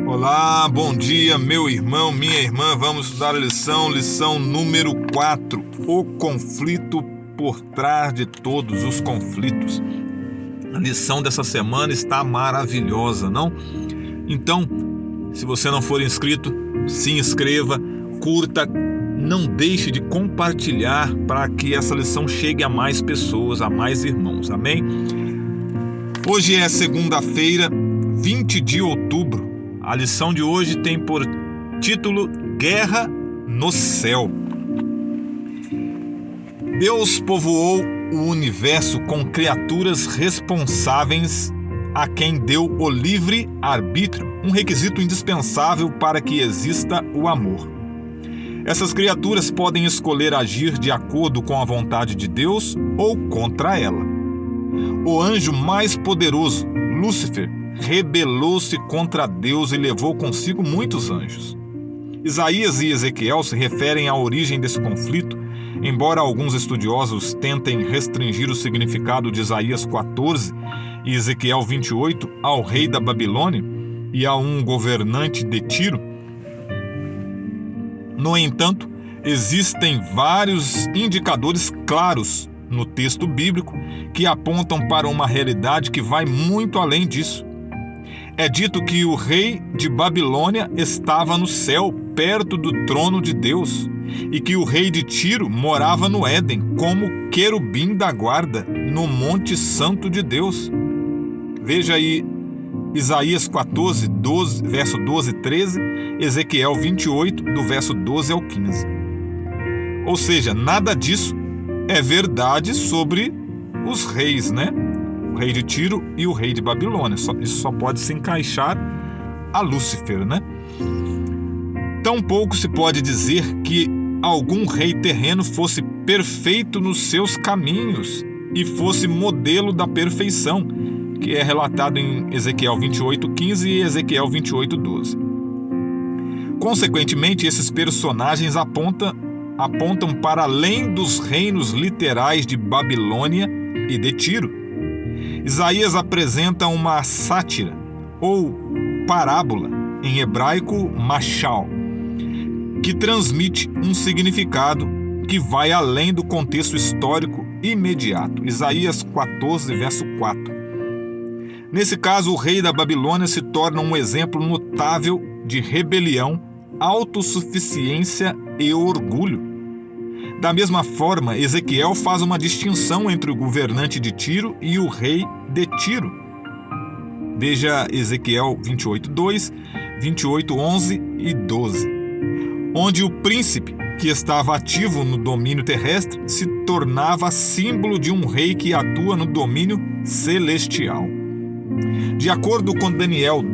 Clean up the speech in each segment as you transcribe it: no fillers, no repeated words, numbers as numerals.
Olá, bom dia, meu irmão, minha irmã. Vamos estudar a lição número 4. O conflito por trás de todos os conflitos. A lição dessa semana está maravilhosa, não? Então, se você não for inscrito, se inscreva, curta, não deixe de compartilhar para que essa lição chegue a mais pessoas, a mais irmãos, amém? Hoje é segunda-feira, 20 de outubro. A lição de hoje tem por título Guerra no Céu. Deus povoou o universo com criaturas responsáveis a quem deu o livre arbítrio, um requisito indispensável para que exista o amor. Essas criaturas podem escolher agir de acordo com a vontade de Deus ou contra ela. O anjo mais poderoso, Lúcifer, rebelou-se contra Deus e levou consigo muitos anjos. Isaías e Ezequiel se referem à origem desse conflito, embora alguns estudiosos tentem restringir o significado de Isaías 14 e Ezequiel 28 ao rei da Babilônia e a um governante de Tiro. No entanto, existem vários indicadores claros no texto bíblico que apontam para uma realidade que vai muito além disso. É dito que o rei de Babilônia estava no céu, perto do trono de Deus, e que o rei de Tiro morava no Éden, como querubim da guarda, no Monte Santo de Deus. Veja aí Isaías 14, verso 12 e 13, Ezequiel 28, do verso 12 ao 15. Ou seja, nada disso é verdade sobre os reis, né? O rei de Tiro e o rei de Babilônia. Isso só pode se encaixar a Lúcifer, né? Tampouco se pode dizer que algum rei terreno fosse perfeito nos seus caminhos e fosse modelo da perfeição, que é relatado em Ezequiel 28:15 e Ezequiel 28:12. Consequentemente, esses personagens apontam para além dos reinos literais de Babilônia e de Tiro. Isaías apresenta uma sátira, ou parábola, em hebraico mashal, que transmite um significado que vai além do contexto histórico imediato. Isaías 14, verso 4. Nesse caso, o rei da Babilônia se torna um exemplo notável de rebelião, autossuficiência e orgulho. Da mesma forma, Ezequiel faz uma distinção entre o governante de Tiro e o rei de Tiro. Veja Ezequiel 28:2, 28:11 e 12, onde o príncipe, que estava ativo no domínio terrestre, se tornava símbolo de um rei que atua no domínio celestial. De acordo com Daniel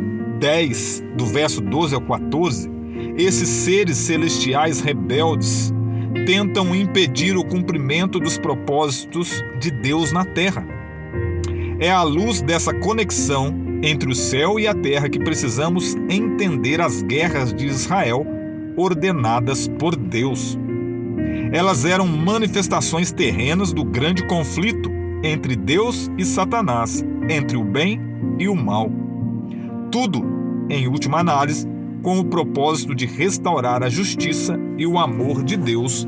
10, do verso 12 ao 14, esses seres celestiais rebeldes tentam impedir o cumprimento dos propósitos de Deus na terra. É à luz dessa conexão entre o céu e a terra que precisamos entender as guerras de Israel ordenadas por Deus. Elas eram manifestações terrenas do grande conflito entre Deus e Satanás, entre o bem e o mal. Tudo, em última análise, com o propósito de restaurar a justiça e o amor de Deus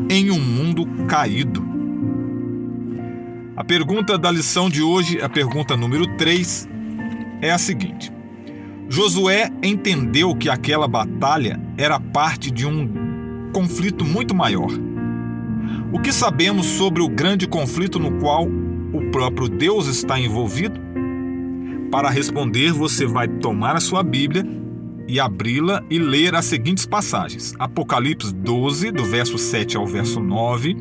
em um mundo caído. A pergunta da lição de hoje, a pergunta número 3, é a seguinte: Josué entendeu que aquela batalha era parte de um conflito muito maior. O que sabemos sobre o grande conflito no qual o próprio Deus está envolvido? Para responder, você vai tomar a sua Bíblia e abri-la e ler as seguintes passagens: Apocalipse 12, do verso 7 ao verso 9,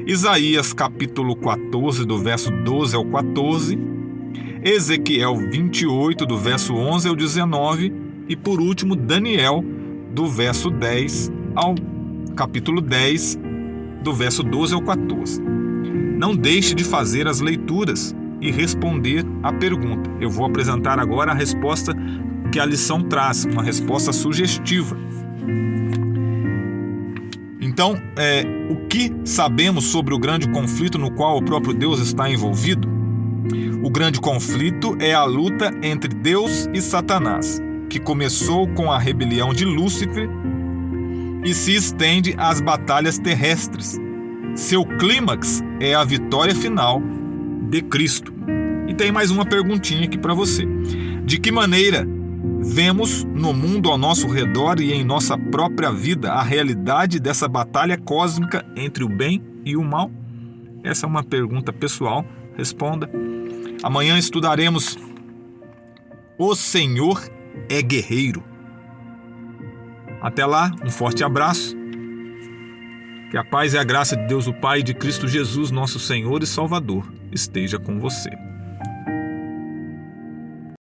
Isaías capítulo 14, do verso 12 ao 14, Ezequiel 28, do verso 11 ao 19 e, por último, Daniel, do verso 10 ao capítulo 10, do verso 12 ao 14. Não deixe de fazer as leituras e responder à pergunta. Eu vou apresentar agora a resposta que a lição traz, uma resposta sugestiva. Então, o que sabemos sobre o grande conflito no qual o próprio Deus está envolvido? O grande conflito é a luta entre Deus e Satanás, que começou com a rebelião de Lúcifer e se estende às batalhas terrestres. Seu clímax é a vitória final de Cristo. E tem mais uma perguntinha aqui para você. De que maneira vemos no mundo ao nosso redor e em nossa própria vida a realidade dessa batalha cósmica entre o bem e o mal? Essa é uma pergunta pessoal. Responda. Amanhã estudaremos O Senhor é Guerreiro. Até lá, um forte abraço. Que a paz e a graça de Deus o Pai e de Cristo Jesus, nosso Senhor e Salvador, esteja com você.